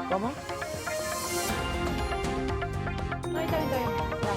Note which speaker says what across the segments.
Speaker 1: ¿Cómo? No, está bien, está bien. Va.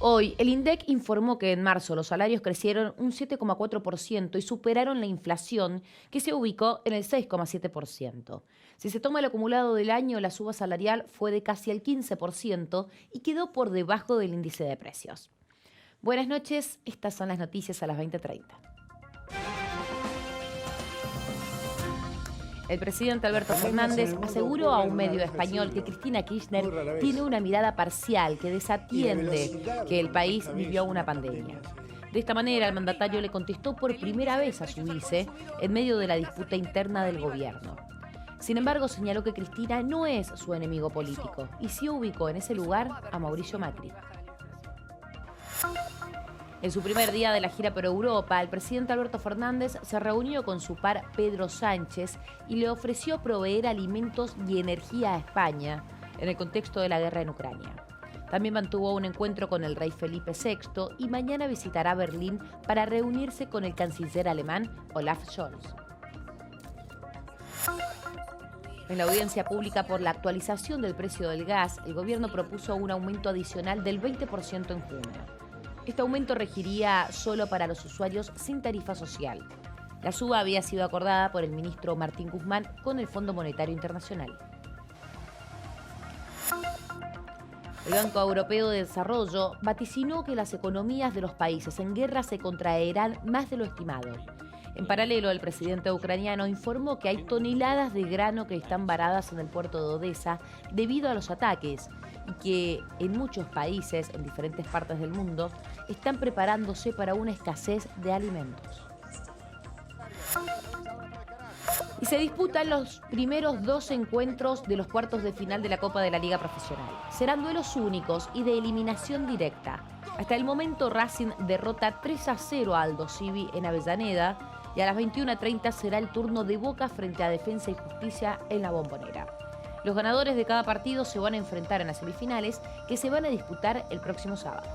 Speaker 1: Hoy, el INDEC informó que en marzo los salarios crecieron un 7,4% y superaron la inflación, que se ubicó en el 6,7%. Si se toma el acumulado del año, la suba salarial fue de casi el 15% y quedó por debajo del índice de precios. Buenas noches, estas son las noticias a las 20:30. El presidente Alberto Fernández aseguró a un medio español que Cristina Kirchner tiene una mirada parcial que desatiende que el país vivió una pandemia. De esta manera, el mandatario le contestó por primera vez a su vice en medio de la disputa interna del gobierno. Sin embargo, señaló que Cristina no es su enemigo político y sí ubicó en ese lugar a Mauricio Macri. En su primer día de la gira por Europa, el presidente Alberto Fernández se reunió con su par Pedro Sánchez y le ofreció proveer alimentos y energía a España en el contexto de la guerra en Ucrania. También mantuvo un encuentro con el rey Felipe VI y mañana visitará Berlín para reunirse con el canciller alemán Olaf Scholz. En la audiencia pública por la actualización del precio del gas, el gobierno propuso un aumento adicional del 20% en junio. Este aumento regiría solo para los usuarios sin tarifa social. La suba había sido acordada por el ministro Martín Guzmán con el Fondo Monetario Internacional. El Banco Europeo de Desarrollo vaticinó que las economías de los países en guerra se contraerán más de lo estimado. En paralelo, el presidente ucraniano informó que hay toneladas de grano que están varadas en el puerto de Odesa debido a los ataques y que en muchos países, en diferentes partes del mundo, están preparándose para una escasez de alimentos. Y se disputan los primeros 2 encuentros de los cuartos de final de la Copa de la Liga Profesional. Serán duelos únicos y de eliminación directa. Hasta el momento, Racing derrota 3-0 a Aldo Civi en Avellaneda y a las 21:30 será el turno de Boca frente a Defensa y Justicia en la Bombonera. Los ganadores de cada partido se van a enfrentar en las semifinales que se van a disputar el próximo sábado.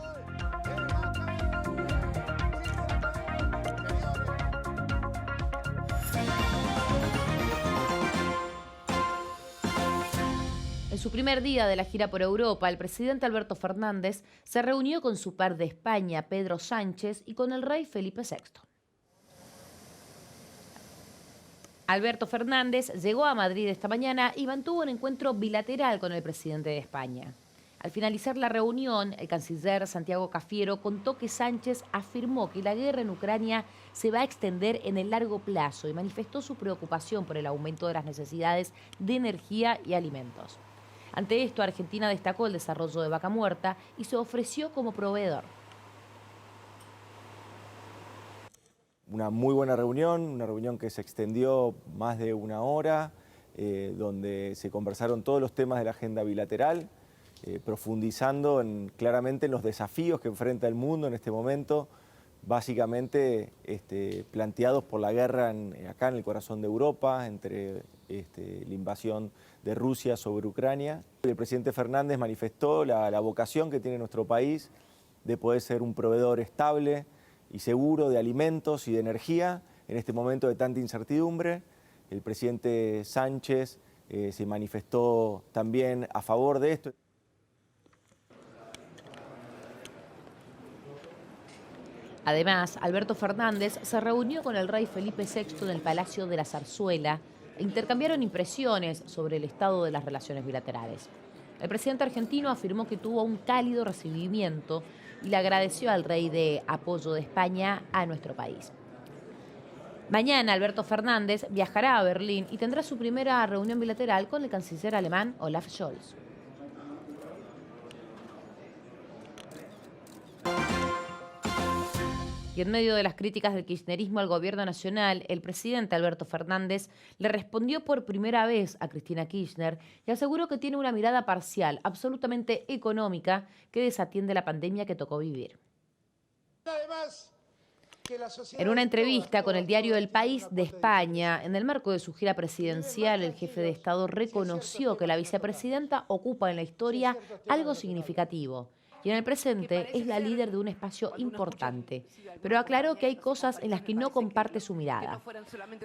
Speaker 1: En su primer día de la gira por Europa, el presidente Alberto Fernández se reunió con su par de España, Pedro Sánchez, y con el rey Felipe VI. Alberto Fernández llegó a Madrid esta mañana y mantuvo un encuentro bilateral con el presidente de España. Al finalizar la reunión, el canciller Santiago Cafiero contó que Sánchez afirmó que la guerra en Ucrania se va a extender en el largo plazo y manifestó su preocupación por el aumento de las necesidades de energía y alimentos. Ante esto, Argentina destacó el desarrollo de Vaca Muerta y se ofreció como proveedor.
Speaker 2: Una muy buena reunión, una reunión que se extendió más de una hora, donde se conversaron todos los temas de la agenda bilateral, profundizando claramente en los desafíos que enfrenta el mundo en este momento, básicamente planteados por la guerra acá en el corazón de Europa, entre la invasión de Rusia sobre Ucrania. El presidente Fernández manifestó la vocación que tiene nuestro país de poder ser un proveedor estable y seguro de alimentos y de energía en este momento de tanta incertidumbre. El presidente Sánchez se manifestó también a favor de esto.
Speaker 1: Además, Alberto Fernández se reunió con el rey Felipe VI en el Palacio de la Zarzuela e intercambiaron impresiones sobre el estado de las relaciones bilaterales. El presidente argentino afirmó que tuvo un cálido recibimiento y le agradeció al rey de apoyo de España a nuestro país. Mañana Alberto Fernández viajará a Berlín y tendrá su primera reunión bilateral con el canciller alemán Olaf Scholz. Y en medio de las críticas del kirchnerismo al gobierno nacional, el presidente Alberto Fernández le respondió por primera vez a Cristina Kirchner y aseguró que tiene una mirada parcial, absolutamente económica, que desatiende la pandemia que tocó vivir. En una entrevista con el diario El País de España, en el marco de su gira presidencial, el jefe de Estado reconoció que la vicepresidenta ocupa en la historia algo significativo y en el presente es la líder de un espacio importante, pero aclaró que hay cosas en las que no comparte su mirada.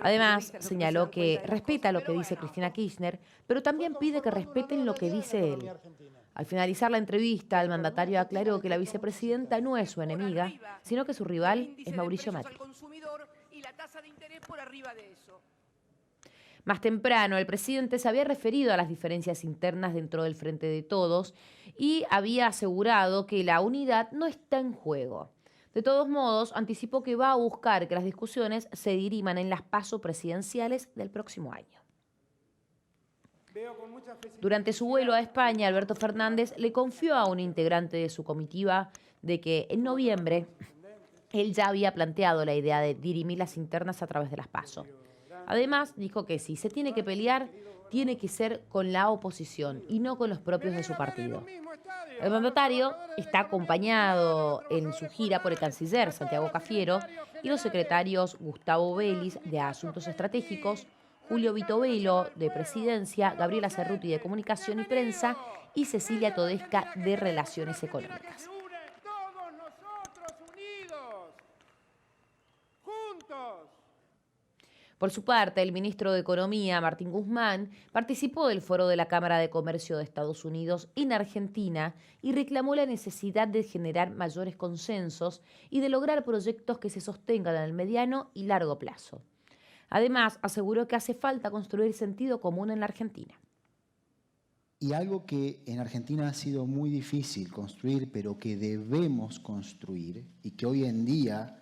Speaker 1: Además, señaló que respeta lo que dice Cristina Kirchner, pero también pide que respeten lo que dice él. Al finalizar la entrevista, el mandatario aclaró que la vicepresidenta no es su enemiga, sino que su rival es Mauricio Macri. Más temprano, el presidente se había referido a las diferencias internas dentro del Frente de Todos y había asegurado que la unidad no está en juego. De todos modos, anticipó que va a buscar que las discusiones se diriman en las PASO presidenciales del próximo año. Durante su vuelo a España, Alberto Fernández le confió a un integrante de su comitiva de que en noviembre él ya había planteado la idea de dirimir las internas a través de las PASO. Además, dijo que si se tiene que pelear, tiene que ser con la oposición y no con los propios de su partido. El mandatario está acompañado en su gira por el canciller Santiago Cafiero y los secretarios Gustavo Vélez de Asuntos Estratégicos, Julio Vitovelo de Presidencia, Gabriela Cerruti de Comunicación y Prensa y Cecilia Todesca de Relaciones Económicas. Por su parte, el ministro de Economía, Martín Guzmán, participó del foro de la Cámara de Comercio de Estados Unidos en Argentina y reclamó la necesidad de generar mayores consensos y de lograr proyectos que se sostengan en el mediano y largo plazo. Además, aseguró que hace falta construir sentido común en la Argentina.
Speaker 3: Y algo que en Argentina ha sido muy difícil construir, pero que debemos construir y que hoy en día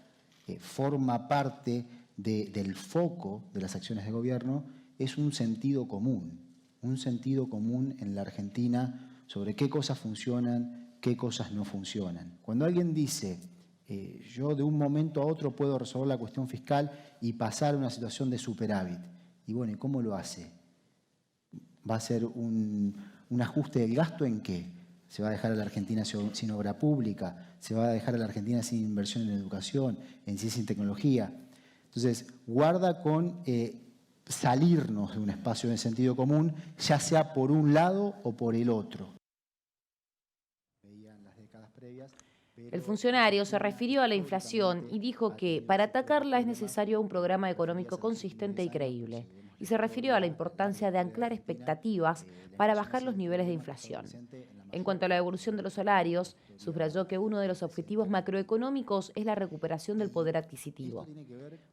Speaker 3: forma parte del foco de las acciones de gobierno, es un sentido común en la Argentina sobre qué cosas funcionan, qué cosas no funcionan. Cuando alguien dice, yo de un momento a otro puedo resolver la cuestión fiscal y pasar a una situación de superávit, y bueno, ¿y cómo lo hace? ¿Va a ser un ajuste del gasto en qué? ¿Se va a dejar a la Argentina sin obra pública? ¿Se va a dejar a la Argentina sin inversión en educación, en ciencia y tecnología? Entonces, guarda con salirnos de un espacio de sentido común, ya sea por un lado o por el otro.
Speaker 1: El funcionario se refirió a la inflación y dijo que para atacarla es necesario un programa económico consistente y creíble. Y se refirió a la importancia de anclar expectativas para bajar los niveles de inflación. En cuanto a la evolución de los salarios, subrayó que uno de los objetivos macroeconómicos es la recuperación del poder adquisitivo.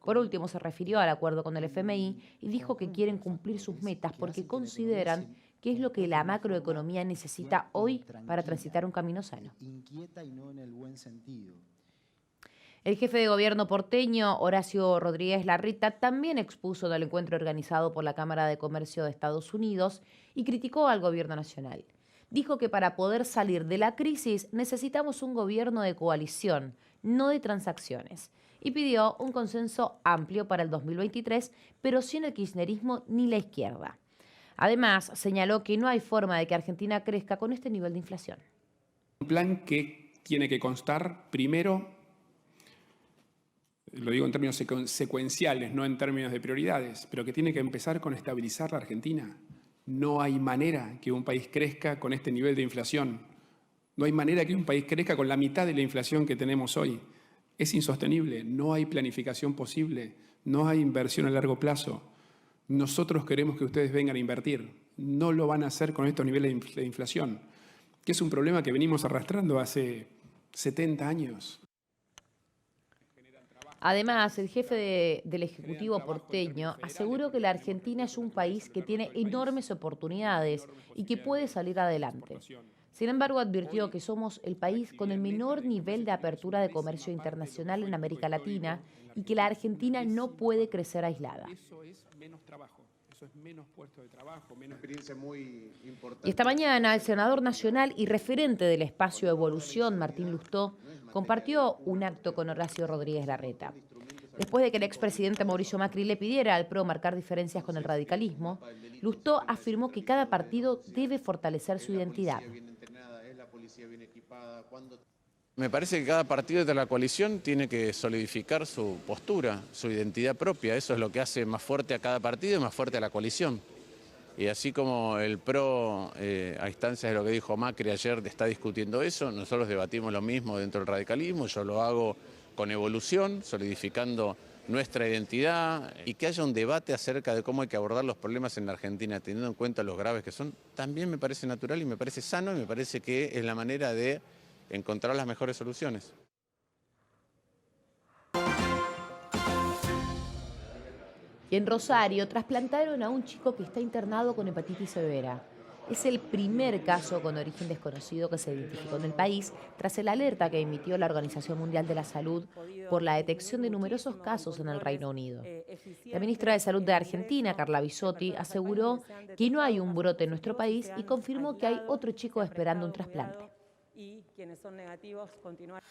Speaker 1: Por último, se refirió al acuerdo con el FMI y dijo que quieren cumplir sus metas porque consideran que es lo que la macroeconomía necesita hoy para transitar un camino sano. El jefe de gobierno porteño, Horacio Rodríguez Larreta, también expuso en el encuentro organizado por la Cámara de Comercio de Estados Unidos y criticó al gobierno nacional. Dijo que para poder salir de la crisis necesitamos un gobierno de coalición, no de transacciones, y pidió un consenso amplio para el 2023, pero sin el kirchnerismo ni la izquierda. Además, señaló que no hay forma de que Argentina crezca con este nivel de inflación.
Speaker 4: Un plan que tiene que constar, primero, lo digo en términos secuenciales, no en términos de prioridades, pero que tiene que empezar con estabilizar la Argentina. No hay manera que un país crezca con este nivel de inflación. No hay manera que un país crezca con la mitad de la inflación que tenemos hoy. Es insostenible, no hay planificación posible, no hay inversión a largo plazo. Nosotros queremos que ustedes vengan a invertir. No lo van a hacer con estos niveles de inflación, que es un problema que venimos arrastrando hace 70 años.
Speaker 1: Además, el jefe del Ejecutivo porteño aseguró que la Argentina es un país que tiene enormes oportunidades y que puede salir adelante. Sin embargo, advirtió que somos el país con el menor nivel de apertura de comercio internacional en América Latina y que la Argentina no puede crecer aislada.
Speaker 4: Eso es menos trabajo, eso es menos puesto de trabajo, menos
Speaker 5: experiencia muy importante.
Speaker 1: Y esta mañana, el senador nacional y referente del espacio Evolución, Martín Lustó, compartió un acto con Horacio Rodríguez Larreta. Después de que el expresidente Mauricio Macri le pidiera al PRO marcar diferencias con el radicalismo, Lustó afirmó que cada partido debe fortalecer su identidad.
Speaker 6: Me parece que cada partido de la coalición tiene que solidificar su postura, su identidad propia. Eso es lo que hace más fuerte a cada partido y más fuerte a la coalición. Y así como el PRO, a instancias de lo que dijo Macri ayer, está discutiendo eso, nosotros debatimos lo mismo dentro del radicalismo. Yo lo hago con Evolución, solidificando nuestra identidad y que haya un debate acerca de cómo hay que abordar los problemas en la Argentina, teniendo en cuenta los graves que son, también me parece natural y me parece sano y me parece que es la manera de encontrar las mejores soluciones.
Speaker 1: Y en Rosario trasplantaron a un chico que está internado con hepatitis severa. Es el primer caso con origen desconocido que se identificó en el país tras el alerta que emitió la Organización Mundial de la Salud por la detección de numerosos casos en el Reino Unido. La ministra de Salud de Argentina, Carla Bisotti, aseguró que no hay un brote en nuestro país y confirmó que hay otro chico esperando un trasplante.
Speaker 7: Y quienes son negativos continuar.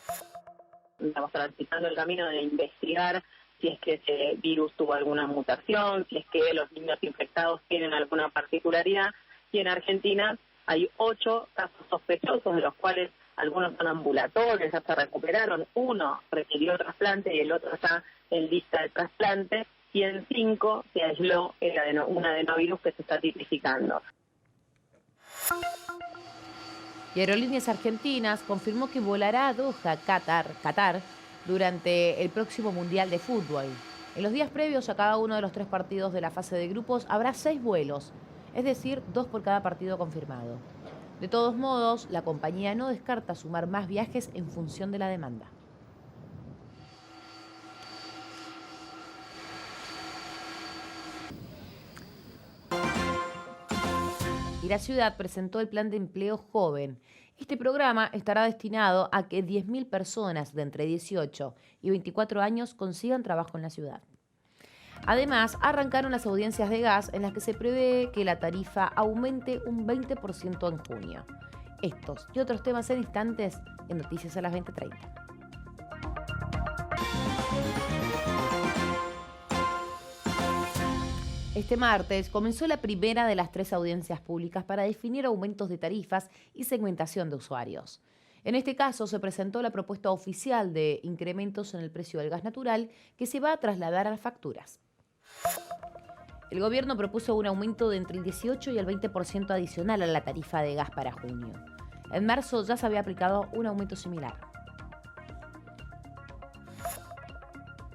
Speaker 8: Estamos transitando el camino de investigar si es que ese virus tuvo alguna mutación, si es que los niños infectados tienen alguna particularidad. Y en Argentina hay 8 casos sospechosos, de los cuales algunos son ambulatorios, ya se recuperaron. 1 requirió trasplante y el otro está en lista de trasplante. Y en 5 se aisló un adenovirus que se está tipificando.
Speaker 1: Y Aerolíneas Argentinas confirmó que volará a Doha, Qatar, durante el próximo Mundial de Fútbol. En los días previos a cada uno de los 3 partidos de la fase de grupos habrá 6 vuelos, es decir, 2 por cada partido confirmado. De todos modos, la compañía no descarta sumar más viajes en función de la demanda. Y la ciudad presentó el Plan de Empleo Joven. Este programa estará destinado a que 10.000 personas de entre 18 y 24 años consigan trabajo en la ciudad. Además, arrancaron las audiencias de gas en las que se prevé que la tarifa aumente un 20% en junio. Estos y otros temas en instantes en Noticias a las 20:30. Este martes comenzó la primera de las 3 audiencias públicas para definir aumentos de tarifas y segmentación de usuarios. En este caso se presentó la propuesta oficial de incrementos en el precio del gas natural que se va a trasladar a las facturas. El gobierno propuso un aumento de entre el 18 y el 20% adicional a la tarifa de gas para junio. En marzo ya se había aplicado un aumento similar.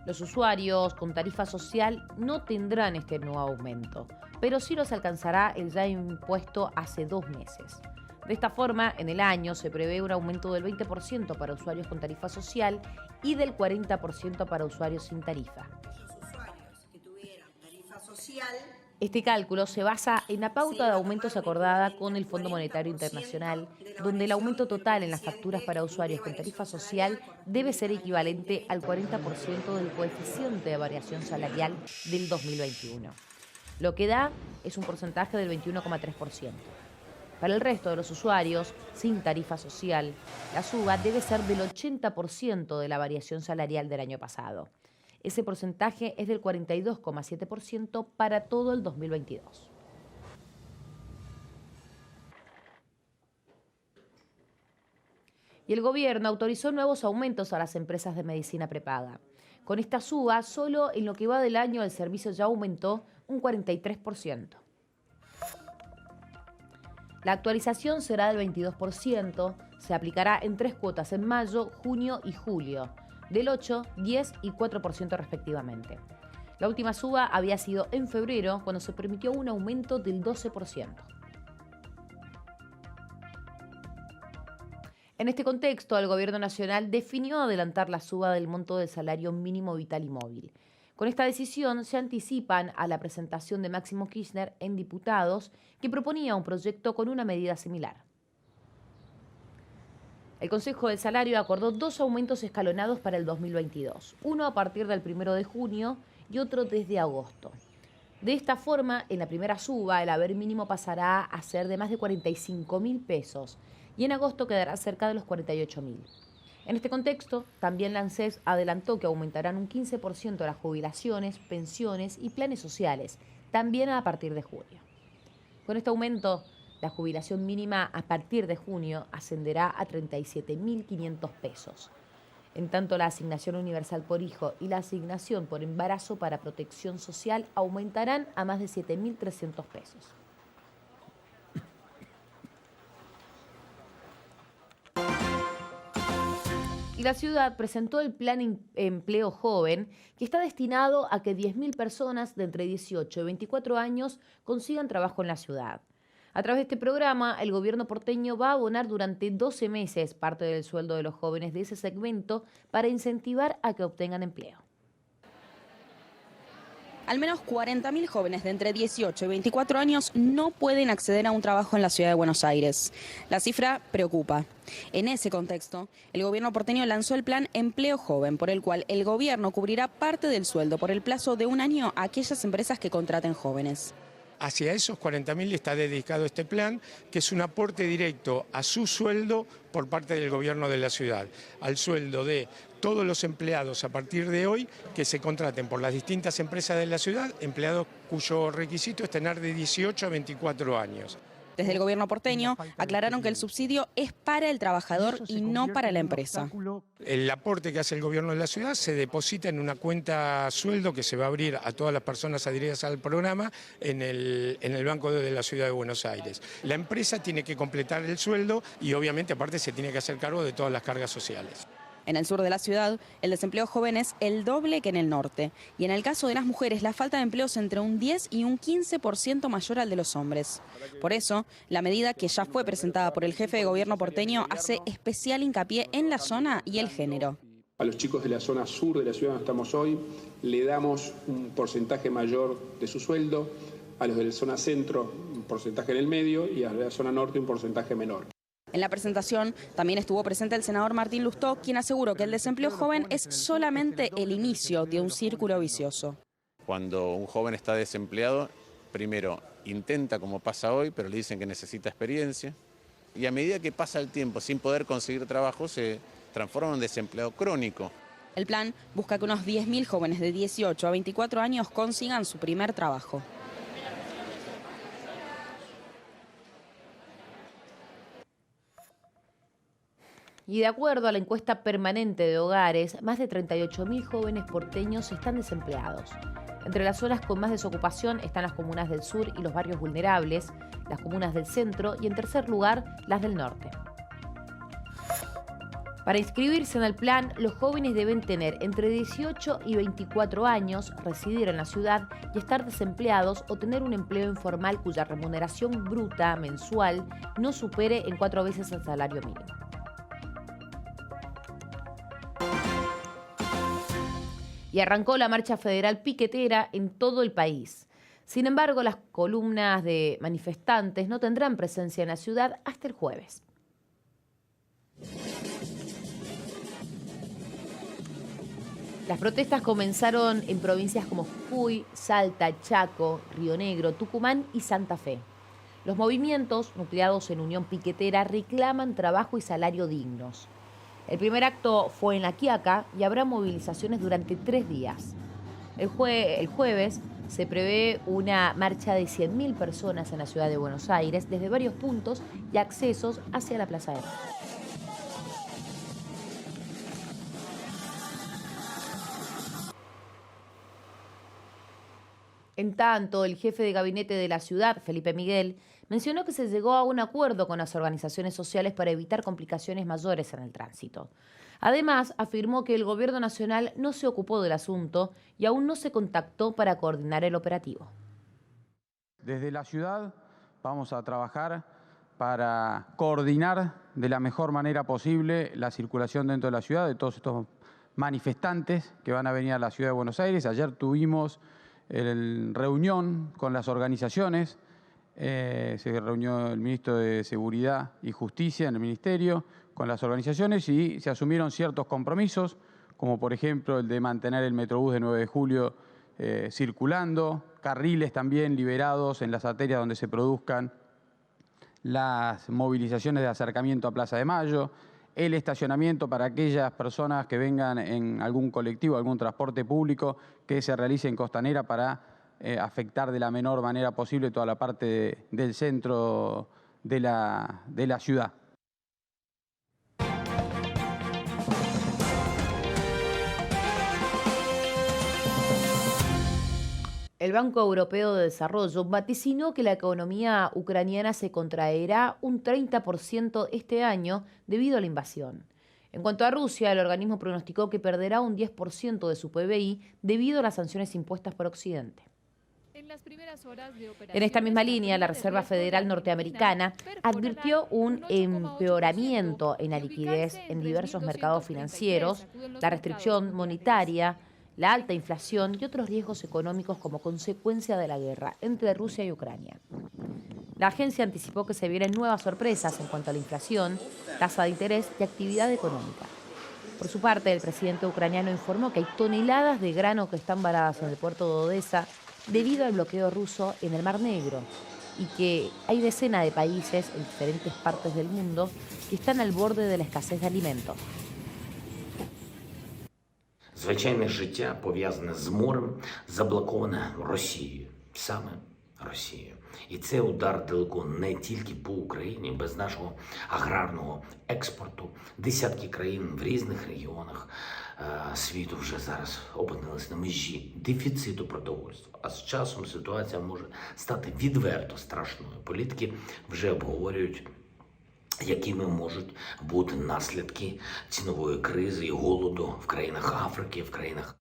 Speaker 1: Los usuarios con tarifa social no tendrán este nuevo aumento, pero sí los alcanzará el ya impuesto hace 2 meses. De esta forma, en el año se prevé un aumento del 20% para usuarios con tarifa social y del 40% para usuarios sin tarifa.
Speaker 9: Los usuarios que tuvieran tarifa social.
Speaker 1: Este cálculo se basa en la pauta de aumentos acordada con el Fondo Monetario Internacional, donde el aumento total en las facturas para usuarios con tarifa social debe ser equivalente al 40% del coeficiente de variación salarial del 2021. Lo que da es un porcentaje del 21,3%. Para el resto de los usuarios sin tarifa social, la suba debe ser del 80% de la variación salarial del año pasado. Ese porcentaje es del 42,7% para todo el 2022. Y el gobierno autorizó nuevos aumentos a las empresas de medicina prepaga. Con esta suba, solo en lo que va del año el servicio ya aumentó un 43%. La actualización será del 22%, se aplicará en 3 cuotas en mayo, junio y julio, del 8, 10 y 4% respectivamente. La última suba había sido en febrero, cuando se permitió un aumento del 12%. En este contexto, el Gobierno Nacional definió adelantar la suba del monto del salario mínimo vital y móvil. Con esta decisión se anticipan a la presentación de Máximo Kirchner en diputados, que proponía un proyecto con una medida similar. El Consejo del Salario acordó 2 aumentos escalonados para el 2022, uno a partir del 1 de junio y otro desde agosto. De esta forma, en la primera suba, el haber mínimo pasará a ser de más de 45.000 pesos y en agosto quedará cerca de los 48.000. En este contexto, también la ANSES adelantó que aumentarán un 15% las jubilaciones, pensiones y planes sociales, también a partir de junio. Con este aumento, la jubilación mínima a partir de junio ascenderá a 37.500 pesos. En tanto, la asignación universal por hijo y la asignación por embarazo para protección social aumentarán a más de 7.300 pesos. Y la ciudad presentó el Plan Empleo Joven, que está destinado a que 10.000 personas de entre 18 y 24 años consigan trabajo en la ciudad. A través de este programa, el gobierno porteño va a abonar durante 12 meses parte del sueldo de los jóvenes de ese segmento para incentivar a que obtengan empleo.
Speaker 10: Al menos 40.000 jóvenes de entre 18 y 24 años no pueden acceder a un trabajo en la ciudad de Buenos Aires. La cifra preocupa. En ese contexto, el gobierno porteño lanzó el Plan Empleo Joven, por el cual el gobierno cubrirá parte del sueldo por el plazo de un año a aquellas empresas que contraten jóvenes.
Speaker 11: Hacia esos 40.000 está dedicado este plan, que es un aporte directo a su sueldo por parte del gobierno de la ciudad, al sueldo de todos los empleados a partir de hoy que se contraten por las distintas empresas de la ciudad, empleados cuyo requisito es tener de 18 a 24 años.
Speaker 10: Desde el gobierno porteño aclararon que el subsidio es para el trabajador y no para la empresa.
Speaker 11: El aporte que hace el gobierno de la ciudad se deposita en una cuenta sueldo que se va a abrir a todas las personas adheridas al programa en el Banco de la Ciudad de Buenos Aires. La empresa tiene que completar el sueldo y obviamente aparte se tiene que hacer cargo de todas las cargas sociales.
Speaker 10: En el sur de la ciudad, el desempleo joven es el doble que en el norte. Y en el caso de las mujeres, la falta de empleo es entre un 10 y un 15% mayor al de los hombres. Por eso, la medida que ya fue presentada por el jefe de gobierno porteño hace especial hincapié en la zona y el género.
Speaker 4: A los chicos de la zona sur de la ciudad donde estamos hoy, le damos un porcentaje mayor de su sueldo, a los de la zona centro un porcentaje en el medio y a la zona norte un porcentaje menor.
Speaker 10: En la presentación también estuvo presente el senador Martín Lustó, quien aseguró que el desempleo joven es solamente el inicio de un círculo vicioso.
Speaker 6: Cuando un joven está desempleado, primero intenta como pasa hoy, pero le dicen que necesita experiencia. Y a medida que pasa el tiempo sin poder conseguir trabajo, se transforma en un desempleado crónico.
Speaker 10: El plan busca que unos 10.000 jóvenes de 18 a 24 años consigan su primer trabajo.
Speaker 1: Y de acuerdo a la encuesta permanente de hogares, más de 38.000 jóvenes porteños están desempleados. Entre las zonas con más desocupación están las comunas del sur y los barrios vulnerables, las comunas del centro y, en tercer lugar, las del norte. Para inscribirse en el plan, los jóvenes deben tener entre 18 y 24 años, residir en la ciudad y estar desempleados o tener un empleo informal cuya remuneración bruta mensual no supere en 4 veces el salario mínimo. Y arrancó la marcha federal piquetera en todo el país. Sin embargo, las columnas de manifestantes no tendrán presencia en la ciudad hasta el jueves. Las protestas comenzaron en provincias como Jujuy, Salta, Chaco, Río Negro, Tucumán y Santa Fe. Los movimientos, nucleados en Unión Piquetera, reclaman trabajo y salario dignos. El primer acto fue en La Quiaca y habrá movilizaciones durante 3 días. El jueves se prevé una marcha de 100.000 personas en la ciudad de Buenos Aires desde varios puntos y accesos hacia la Plaza de Mayo. En tanto, el jefe de gabinete de la ciudad, Felipe Miguel, mencionó que se llegó a un acuerdo con las organizaciones sociales para evitar complicaciones mayores en el tránsito. Además, afirmó que el gobierno nacional no se ocupó del asunto y aún no se contactó para coordinar el operativo.
Speaker 12: Desde la ciudad vamos a trabajar para coordinar de la mejor manera posible la circulación dentro de la ciudad de todos estos manifestantes que van a venir a la ciudad de Buenos Aires. Ayer tuvimos reunión con las organizaciones, se reunió el ministro de Seguridad y Justicia en el Ministerio con las organizaciones y se asumieron ciertos compromisos, como por ejemplo el de mantener el Metrobús de 9 de julio circulando, carriles también liberados en las arterias donde se produzcan las movilizaciones de acercamiento a Plaza de Mayo, el estacionamiento para aquellas personas que vengan en algún colectivo, algún transporte público que se realice en Costanera para afectar de la menor manera posible toda la parte del centro de la ciudad.
Speaker 1: El Banco Europeo de Desarrollo vaticinó que la economía ucraniana se contraerá un 30% este año debido a la invasión. En cuanto a Rusia, el organismo pronosticó que perderá un 10% de su PBI debido a las sanciones impuestas por Occidente. En esta misma línea, la Reserva Federal norteamericana advirtió un empeoramiento en la liquidez en diversos mercados financieros, la restricción monetaria, la alta inflación y otros riesgos económicos como consecuencia de la guerra entre Rusia y Ucrania. La agencia anticipó que se vienen nuevas sorpresas en cuanto a la inflación, tasa de interés y actividad económica. Por su parte, el presidente ucraniano informó que hay toneladas de grano que están varadas en el puerto de Odesa debido al bloqueo ruso en el Mar Negro y que hay decenas de países en diferentes partes del mundo que están al borde de la escasez de alimentos.
Speaker 13: Звичайне життя, пов'язане з морем, заблоковане Росією, саме Росією. І це удар далеко не тільки по Україні, без нашого аграрного експорту. Десятки країн в різних регіонах світу вже зараз опинились на межі дефіциту продовольства. А з часом ситуація може стати відверто страшною. Політики вже обговорюють, якими можуть бути наслідки цінової кризи і голоду в країнах Африки, в країнах.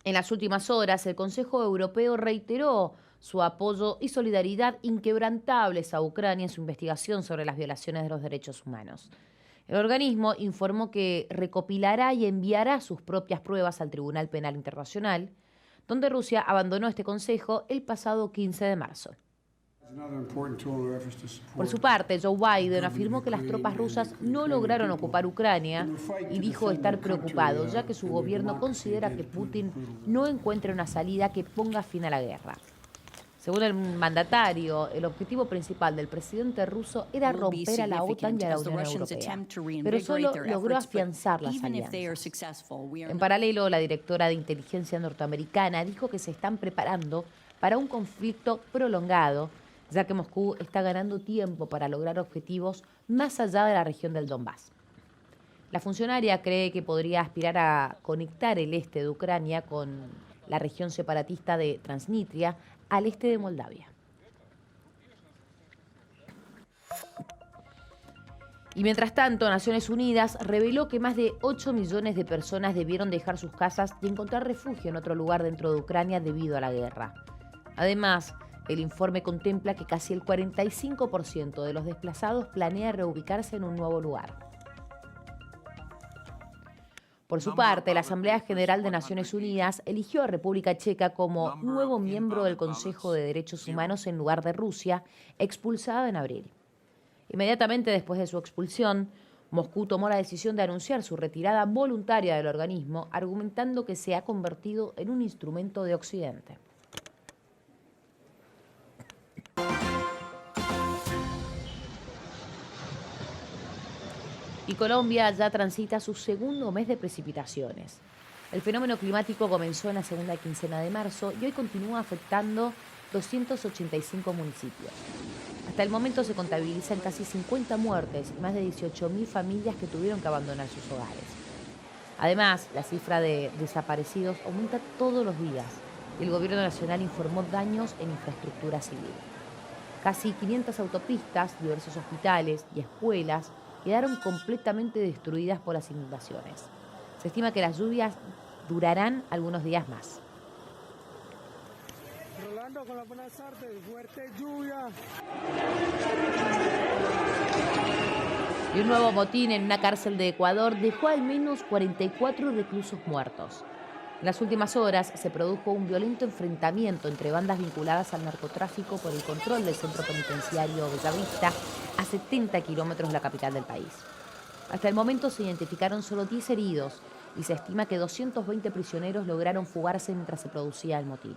Speaker 1: En las últimas horas, el Consejo Europeo reiteró su apoyo y solidaridad inquebrantables a Ucrania en su investigación sobre las violaciones de los derechos humanos. El organismo informó que recopilará y enviará sus propias pruebas al Tribunal Penal Internacional, donde Rusia abandonó este consejo el pasado 15 de marzo. Por su parte, Joe Biden afirmó que las tropas rusas no lograron ocupar Ucrania y dijo estar preocupado, ya que su gobierno considera que Putin no encuentra una salida que ponga fin a la guerra. Según el mandatario, el objetivo principal del presidente ruso era romper a la OTAN y a la Unión Europea, pero solo logró afianzar las alianzas. En paralelo, la directora de inteligencia norteamericana dijo que se están preparando para un conflicto prolongado, ya que Moscú está ganando tiempo para lograr objetivos más allá de la región del Donbass. La funcionaria cree que podría aspirar a conectar el este de Ucrania con la región separatista de Transnistria al este de Moldavia. Y mientras tanto, Naciones Unidas reveló que más de 8 millones de personas debieron dejar sus casas y encontrar refugio en otro lugar dentro de Ucrania debido a la guerra. Además, el informe contempla que casi el 45% de los desplazados planea reubicarse en un nuevo lugar. Por su parte, la Asamblea General de Naciones Unidas eligió a República Checa como nuevo miembro del Consejo de Derechos Humanos en lugar de Rusia, expulsada en abril. Inmediatamente después de su expulsión, Moscú tomó la decisión de anunciar su retirada voluntaria del organismo, argumentando que se ha convertido en un instrumento de Occidente. Y Colombia ya transita su segundo mes de precipitaciones. El fenómeno climático comenzó en la segunda quincena de marzo y hoy continúa afectando 285 municipios. Hasta el momento se contabilizan casi 50 muertes y más de 18.000 familias que tuvieron que abandonar sus hogares. Además, la cifra de desaparecidos aumenta todos los días y el Gobierno Nacional informó daños en infraestructura civil. Casi 500 autopistas, diversos hospitales y escuelas quedaron completamente destruidas por las inundaciones. Se estima que las lluvias durarán algunos días más.
Speaker 14: Rolando, con la buena suerte, fuerte lluvia.
Speaker 1: Y un nuevo motín en una cárcel de Ecuador dejó al menos 44 reclusos muertos. En las últimas horas se produjo un violento enfrentamiento entre bandas vinculadas al narcotráfico por el control del centro penitenciario Bellavista, a 70 kilómetros de la capital del país. Hasta el momento se identificaron solo 10 heridos y se estima que 220 prisioneros lograron fugarse mientras se producía el motín.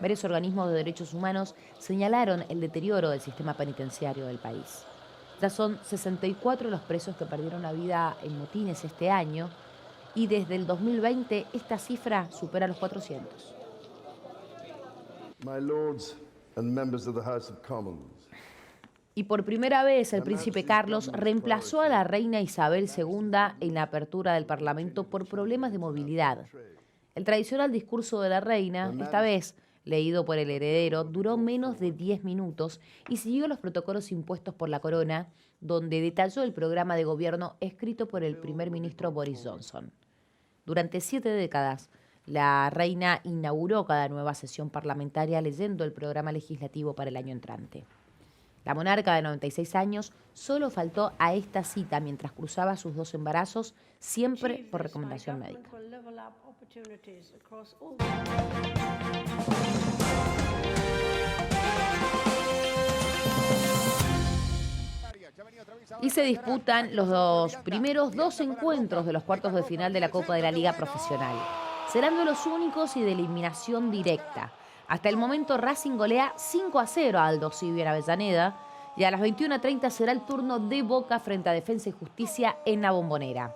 Speaker 1: Varios organismos de derechos humanos señalaron el deterioro del sistema penitenciario del país. Ya son 64 los presos que perdieron la vida en motines este año y desde el 2020 esta cifra supera los 400.
Speaker 15: My lords and members of the House of Commons.
Speaker 1: Y por primera vez el príncipe Carlos reemplazó a la reina Isabel II en la apertura del Parlamento por problemas de movilidad. El tradicional discurso de la reina, esta vez leído por el heredero, duró menos de 10 minutos y siguió los protocolos impuestos por la corona, donde detalló el programa de gobierno escrito por el primer ministro Boris Johnson. Durante 7 décadas, la reina inauguró cada nueva sesión parlamentaria leyendo el programa legislativo para el año entrante. La monarca de 96 años solo faltó a esta cita mientras cruzaba sus 2 embarazos, siempre por recomendación médica. Y se disputan los primeros 2 encuentros de los cuartos de final de la Copa de la Liga Profesional. Serán duelos únicos y de eliminación directa. Hasta el momento Racing golea 5-0 a Aldo Civi en Avellaneda y a las 21:30 será el turno de Boca frente a Defensa y Justicia en la Bombonera.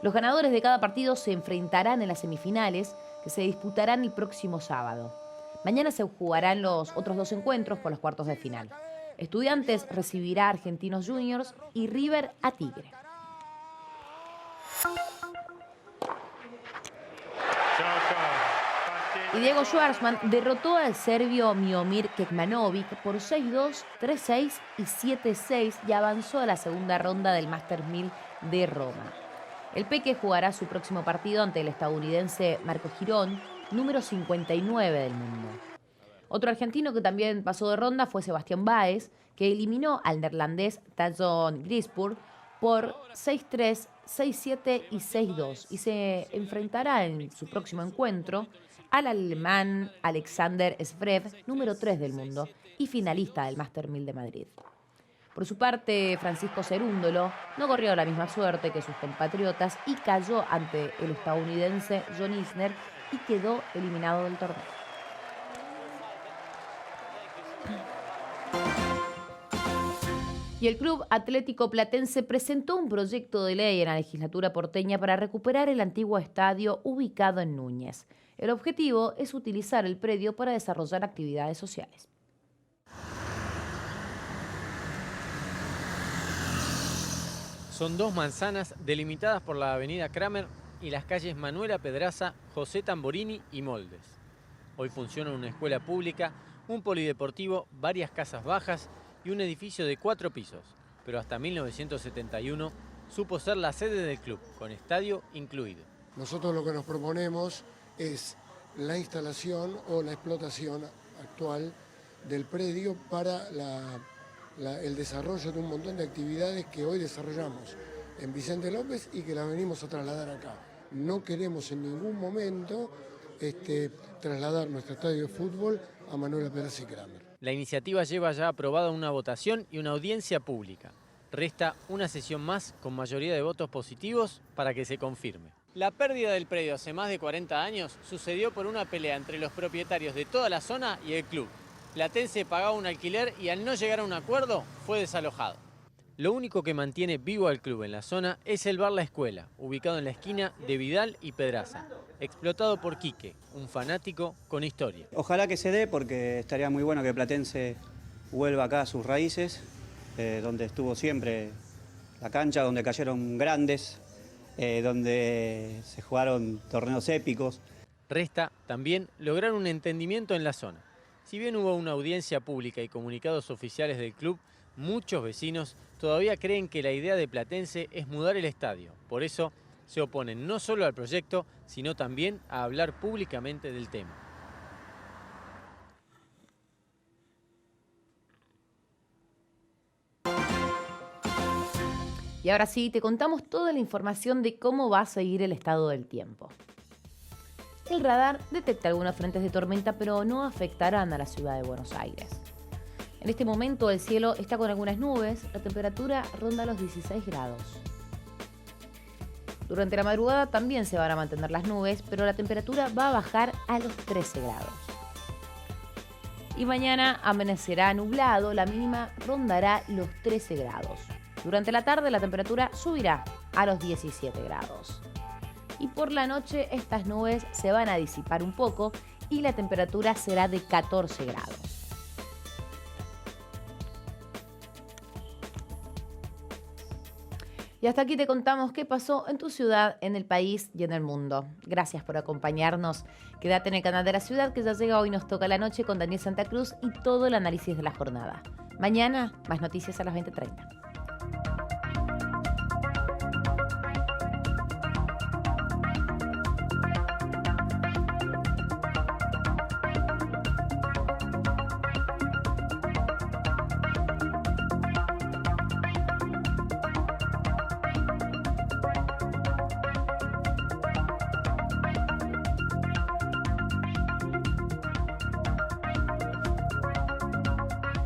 Speaker 1: Los ganadores de cada partido se enfrentarán en las semifinales que se disputarán el próximo sábado. Mañana se jugarán los otros 2 encuentros por los cuartos de final. Estudiantes recibirá a Argentinos Juniors y River a Tigre. Y Diego Schwartzman derrotó al serbio Miomir Kekmanovic por 6-2, 3-6 y 7-6 y avanzó a la segunda ronda del Masters 1000 de Roma. El Peque jugará su próximo partido ante el estadounidense Marco Girón, número 59 del mundo. Otro argentino que también pasó de ronda fue Sebastián Báez, que eliminó al neerlandés Tajon Grisburg por 6-3, 6-7 y 6-2 y se enfrentará en su próximo encuentro al alemán Alexander Zverev, número 3 del mundo y finalista del Master 1000 de Madrid. Por su parte, Francisco Cerúndolo no corrió la misma suerte que sus compatriotas y cayó ante el estadounidense John Isner y quedó eliminado del torneo. Y el Club Atlético Platense presentó un proyecto de ley en la legislatura porteña para recuperar el antiguo estadio ubicado en Núñez. El objetivo es utilizar el predio para desarrollar actividades sociales.
Speaker 16: Son 2 manzanas delimitadas por la avenida Kramer y las calles Manuela Pedraza, José Tamborini y Moldes. Hoy funciona una escuela pública, un polideportivo, varias casas bajas y un edificio de 4 pisos, pero hasta 1971 supo ser la sede del club, con estadio incluido.
Speaker 17: Nosotros lo que nos proponemos es la instalación o la explotación actual del predio para el desarrollo de un montón de actividades que hoy desarrollamos en Vicente López y que las venimos a trasladar acá. No queremos en ningún momento trasladar nuestro estadio de fútbol a Manuela Pedraza y Kramer.
Speaker 16: La iniciativa lleva ya aprobada una votación y una audiencia pública. Resta una sesión más con mayoría de votos positivos para que se confirme. La pérdida del predio hace más de 40 años sucedió por una pelea entre los propietarios de toda la zona y el club. Platense pagaba un alquiler y al no llegar a un acuerdo fue desalojado. Lo único que mantiene vivo al club en la zona es el bar La Escuela, ubicado en la esquina de Vidal y Pedraza, explotado por Quique, un fanático con historia.
Speaker 18: Ojalá que se dé porque estaría muy bueno que Platense vuelva acá a sus raíces, donde estuvo siempre la cancha, donde cayeron grandes, donde se jugaron torneos épicos.
Speaker 16: Resta también lograr un entendimiento en la zona. Si bien hubo una audiencia pública y comunicados oficiales del club, muchos vecinos todavía creen que la idea de Platense es mudar el estadio. Por eso se oponen no solo al proyecto, sino también a hablar públicamente del tema.
Speaker 1: Y ahora sí, te contamos toda la información de cómo va a seguir el estado del tiempo. El radar detecta algunos frentes de tormenta, pero no afectarán a la ciudad de Buenos Aires. En este momento el cielo está con algunas nubes, la temperatura ronda los 16 grados. Durante la madrugada también se van a mantener las nubes, pero la temperatura va a bajar a los 13 grados. Y mañana amanecerá nublado, la mínima rondará los 13 grados. Durante la tarde la temperatura subirá a los 17 grados. Y por la noche estas nubes se van a disipar un poco y la temperatura será de 14 grados. Y hasta aquí te contamos qué pasó en tu ciudad, en el país y en el mundo. Gracias por acompañarnos. Quédate en el canal de la ciudad que ya llega Hoy Nos Toca la Noche con Daniel Santa Cruz y todo el análisis de la jornada. Mañana, más noticias a las 20:30.